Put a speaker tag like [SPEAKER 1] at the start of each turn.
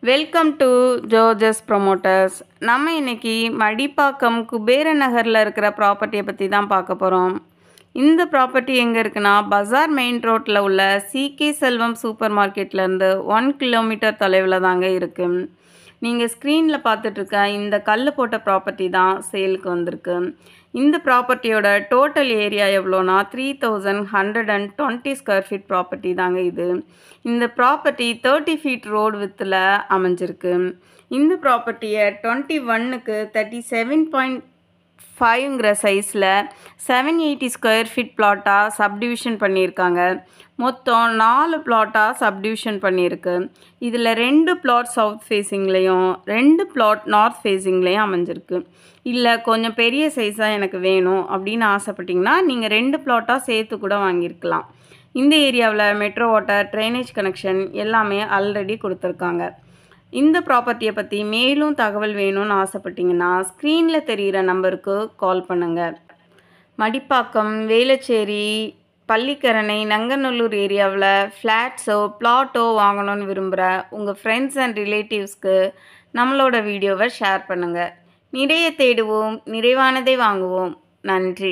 [SPEAKER 1] Welcome to ஜோஜஸ் promoters. நம்ம இன்னைக்கு மடிப்பாக்கம் குபேர நகரில் இருக்கிற ப்ராப்பர்ட்டியை பற்றி தான் பார்க்க போகிறோம். இந்த ப்ராப்பர்ட்டி எங்கே இருக்குன்னா, பஜார் மெயின் ரோட்டில் உள்ள சிகே செல்வம் சூப்பர் மார்க்கெட்லேருந்து 1 கிலோமீட்டர் தொலைவில் தாங்க இருக்குது. நீங்கள் ஸ்க்ரீனில் பார்த்துட்ருக்க இந்த கல் போட்ட ப்ராப்பர்ட்டி தான் சேலுக்கு வந்திருக்கு. இந்த ப்ராப்பர்ட்டியோட டோட்டல் ஏரியா எவ்வளோனா 3120 ஸ்கொயர் ஃபீட் ப்ராப்பர்ட்டி தாங்க இது. இந்த ப்ராப்பர்ட்டி 30 ஃபீட் ரோடு வித்தில் அமைஞ்சிருக்கு. இந்த ப்ராப்பர்ட்டியை 21க்கு 37.5ங்கிற சைஸில் 780 ஸ்கொயர் ஃபீட் பிளாட்டாக சப்டிவிஷன் பண்ணியிருக்காங்க. மொத்தம் 4 பிளாட்டாக சப்டிவிஷன் பண்ணியிருக்கு. இதில் 2 பிளாட் சவுத் ஃபேஸிங்லேயும் 2 பிளாட் நார்த் ஃபேஸிங்லேயும் அமைஞ்சிருக்கு. இல்லை கொஞ்சம் பெரிய சைஸாக எனக்கு வேணும் அப்படின்னு ஆசைப்பட்டிங்கன்னா நீங்கள் 2 பிளாட்டாக சேர்த்து கூட வாங்கியிருக்கலாம். இந்த ஏரியாவில் மெட்ரோ வாட்டர், ட்ரைனேஜ் கனெக்ஷன் எல்லாமே ஆல்ரெடி கொடுத்துருக்காங்க. இந்த ப்ராப்பர்ட்டியை பற்றி மேலும் தகவல் வேணும்னு ஆசைப்பட்டிங்கன்னா ஸ்க்ரீனில் தெரிகிற நம்பருக்கு கால் பண்ணுங்கள். மடிப்பாக்கம், வேளச்சேரி, பள்ளிக்கரணை, நங்கநல்லூர் ஏரியாவில் ஃப்ளாட்ஸோ பிளாட்டோ வாங்கணும்னு விரும்புகிற உங்கள் ஃப்ரெண்ட்ஸ் அண்ட் ரிலேட்டிவ்ஸ்க்கு நம்மளோட வீடியோவை ஷேர் பண்ணுங்கள். நிறைய தேடுவோம், நிறைவானதை வாங்குவோம். நன்றி.